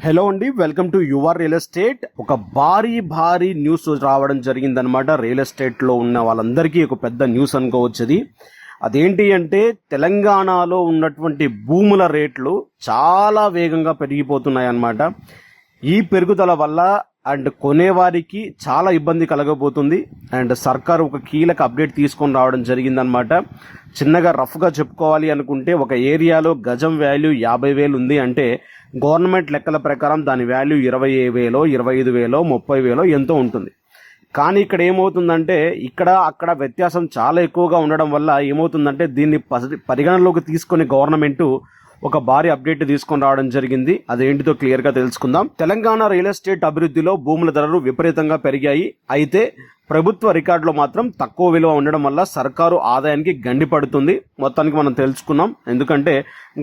Hello అండి, welcome to your real estate. ఒక భారీ న్యూస్ రావడం జరిగిందనమాట. రియల్ ఎస్టేట్ లో ఉన్న వాళ్ళందరికీ ఒక పెద్ద న్యూస్ అనుకోవచ్చు. అదేంటి అంటే తెలంగాణలో ఉన్నటువంటి భూముల రేట్లు చాలా వేగంగా పెరిగిపోతున్నాయి అన్నమాట. ఈ పెరుగుదల వల్ల అండ్ కొనేవారికి చాలా ఇబ్బంది కలగబోతుంది. అండ్ సర్కార్ ఒక కీలక అప్డేట్ తీసుకొని రావడం జరిగిందనమాట. చిన్నగా రఫ్గా చెప్పుకోవాలి అనుకుంటే ఒక ఏరియాలో గజం వాల్యూ 50,000 ఉంది అంటే గవర్నమెంట్ లెక్కల ప్రకారం దాని వాల్యూ 20,000, 25,000, 30,000 ఎంతో ఉంటుంది. కానీ ఇక్కడ ఏమవుతుందంటే ఇక్కడ అక్కడ వ్యత్యాసం చాలా ఎక్కువగా ఉండడం వల్ల ఏమవుతుందంటే దీన్ని పరిగణనలోకి తీసుకొని గవర్నమెంట్ ఒక భారీ అప్డేట్ తీసుకొని రావడం జరిగింది. అదేంటితో క్లియర్ గా తెలుసుకుందాం. తెలంగాణ రియల్ ఎస్టేట్ అభివృద్ధిలో భూముల ధరలు విపరీతంగా పెరిగాయి. అయితే ప్రభుత్వ రికార్డులో మాత్రం తక్కువ విలువ ఉండడం వల్ల సర్కారు ఆదాయానికి గండి పడుతుంది. మొత్తానికి మనం తెలుసుకున్నాం. ఎందుకంటే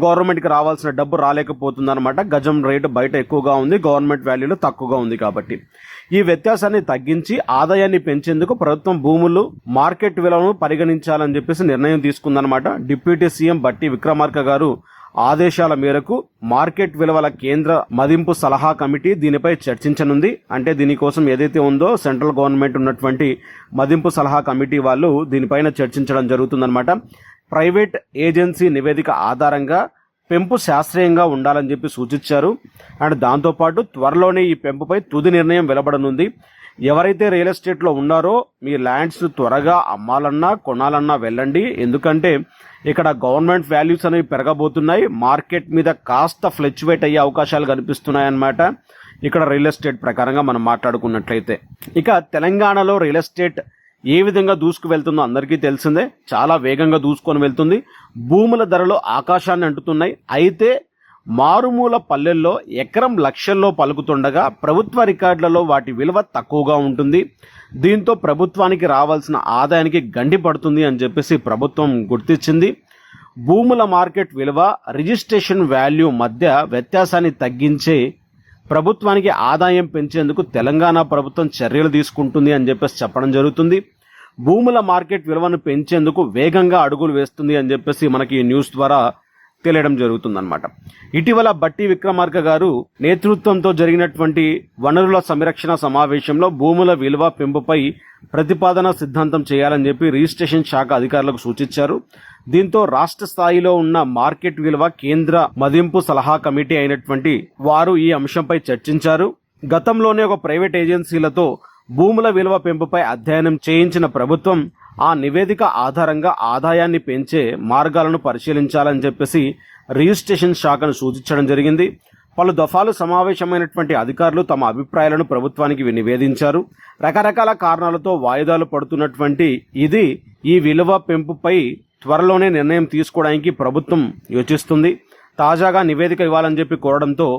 గవర్నమెంట్కి రావాల్సిన డబ్బు రాలేకపోతుంది అనమాట. గజం రేటు బయట ఎక్కువగా ఉంది, గవర్నమెంట్ వాల్యూలో తక్కువగా ఉంది. కాబట్టి ఈ వ్యత్యాసాన్ని తగ్గించి ఆదాయాన్ని పెంచేందుకు ప్రభుత్వం భూములు మార్కెట్ విలువను పరిగణించాలని చెప్పేసి నిర్ణయం తీసుకుందనమాట. డిప్యూటీ సీఎం బట్టి విక్రమార్క గారు ఆదేశాల మేరకు మార్కెట్ విలువల కేంద్ర మదింపు సలహా కమిటీ దీనిపై చర్చించనుంది. అంటే దీనికోసం ఏదైతే ఉందో సెంట్రల్ గవర్నమెంట్ ఉన్నటువంటి మదింపు సలహా కమిటీ వాళ్ళు దీనిపైన చర్చించడం జరుగుతుందన్నమాట. ప్రైవేట్ ఏజెన్సీ నివేదిక ఆధారంగా పెంపు శాస్త్రీయంగా ఉండాలని చెప్పి సూచించారు. అండ్ దాంతోపాటు త్వరలోనే ఈ పెంపుపై తుది నిర్ణయం వెలువడనుంది. ఎవరైతే రియల్ ఎస్టేట్లో ఉన్నారో మీ ల్యాండ్స్ త్వరగా అమ్మాలన్నా కొనాలన్నా వెళ్ళండి. ఎందుకంటే ఇక్కడ గవర్నమెంట్ వాల్యూస్ అనేవి పెరగబోతున్నాయి. మార్కెట్ మీద కాస్త ఫ్లక్చువేట్ అయ్యే అవకాశాలు కనిపిస్తున్నాయి అన్నమాట. ఇక్కడ రియల్ ఎస్టేట్ ప్రకారంగా మనం మాట్లాడుకున్నట్లయితే ఇక తెలంగాణలో రియల్ ఎస్టేట్ ఏ విధంగా దూసుకు వెళ్తుందో అందరికీ తెలిసిందే. చాలా వేగంగా దూసుకొని వెళ్తుంది. భూముల ధరలు ఆకాశాన్ని అంటుతున్నాయి. అయితే మారుమూల పల్లెల్లో ఎకరం లక్షల్లో పలుకుతుండగా ప్రభుత్వ రికార్డులలో వాటి విలువ తక్కువగా ఉంటుంది. దీంతో ప్రభుత్వానికి రావాల్సిన ఆదాయానికి గండి పడుతుంది అని చెప్పేసి ప్రభుత్వం గుర్తించింది. భూముల మార్కెట్ విలువ రిజిస్ట్రేషన్ వాల్యూ మధ్య వ్యత్యాసాన్ని తగ్గించే ప్రభుత్వానికి ఆదాయం పెంచేందుకు తెలంగాణ ప్రభుత్వం చర్యలు తీసుకుంటుంది అని చెప్పేసి చెప్పడం జరుగుతుంది. భూముల మార్కెట్ విలువను పెంచేందుకు వేగంగా అడుగులు వేస్తుంది అని చెప్పేసి మనకి ఈ న్యూస్ ద్వారా తెలియడం జరుగుతుందన్నమాట. ఇటీవల బట్టి విక్రమార్క గారు నేతృత్వంతో జరిగినటువంటి వనరుల సంరక్షణ సమావేశంలో భూముల విలువ పెంపుపై ప్రతిపాదన సిద్ధాంతం చేయాలని చెప్పి రిజిస్ట్రేషన్ శాఖ అధికారులకు సూచించారు. దీంతో రాష్ట్ర స్థాయిలో ఉన్న మార్కెట్ విలువ కేంద్ర మదింపు సలహా కమిటీ అయినటువంటి వారు ఈ అంశంపై చర్చించారు. గతంలోనే ఒక ప్రైవేట్ ఏజెన్సీలతో భూముల విలువ పెంపుపై అధ్యయనం చేయించిన ప్రభుత్వం ఆ నివేదిక ఆధారంగా ఆదాయాన్ని పెంచే మార్గాలను పరిశీలించాలని చెప్పేసి రిజిస్ట్రేషన్ శాఖను సూచించడం జరిగింది. పలు దఫాలు సమావేశమైనటువంటి అధికారులు తమ అభిప్రాయాలను ప్రభుత్వానికి నివేదించారు. రకరకాల కారణాలతో వాయిదాలు పడుతున్నటువంటి ఈ విలువ పెంపుపై త్వరలోనే నిర్ణయం తీసుకోవడానికి ప్రభుత్వం యోచిస్తుంది. తాజాగా నివేదిక ఇవ్వాలని చెప్పి కోరడంతో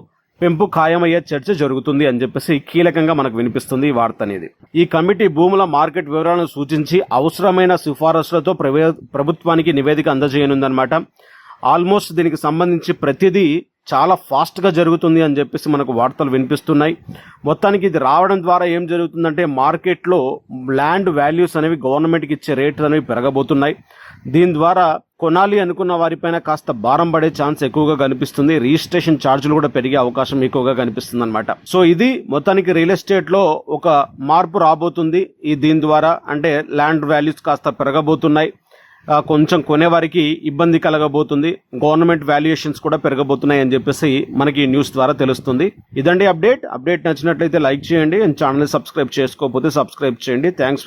పెంపు ఖాయమయ్యే చర్చ జరుగుతుంది అని చెప్పేసి కీలకంగా మనకు వినిపిస్తుంది ఈ వార్త అనేది. ఈ కమిటీ భూముల మార్కెట్ వివరాలను సూచించి అవసరమైన సిఫారసులతో ప్రభుత్వానికి నివేదిక అందజేయనుందన్నమాట. ఆల్మోస్ట్ దీనికి సంబంధించి ప్రతిదీ చాలా ఫాస్ట్ గా జరుగుతుంది అని చెప్పేసి మనకు వార్తలు వినిపిస్తున్నాయి. మొత్తానికి ఇది రావడం ద్వారా ఏం జరుగుతుందంటే మార్కెట్లో ల్యాండ్ వాల్యూస్ అనేవి గవర్నమెంట్కి ఇచ్చే రేట్లు అనేవి పెరగబోతున్నాయి. దీని ద్వారా కొనాలి అనుకున్న వారిపైన కాస్త భారం పడే ఛాన్స్ ఎక్కువగా కనిపిస్తుంది. రిజిస్ట్రేషన్ ఛార్జీలు కూడా పెరిగే అవకాశం ఎక్కువగా కనిపిస్తుంది అనమాట. సో ఇది మొత్తానికి రియల్ ఎస్టేట్ లో ఒక మార్పు రాబోతుంది. దీని ద్వారా అంటే ల్యాండ్ వాల్యూస్ కాస్త పెరగబోతున్నాయి. కొంచెం కొనేవారికి ఇబ్బంది కలగబోతుంది. గవర్నమెంట్ వాల్యుయేషన్స్ కూడా పెరగబోతున్నాయి అని చెప్పేసి మనకి న్యూస్ ద్వారా తెలుస్తుంది. ఇదండి అప్డేట్ నచ్చినట్లయితే లైక్ చేయండి. అండ్ ఛానల్ సబ్స్క్రైబ్ చేసుకోకపోతే సబ్స్క్రైబ్ చేయండి. థ్యాంక్స్.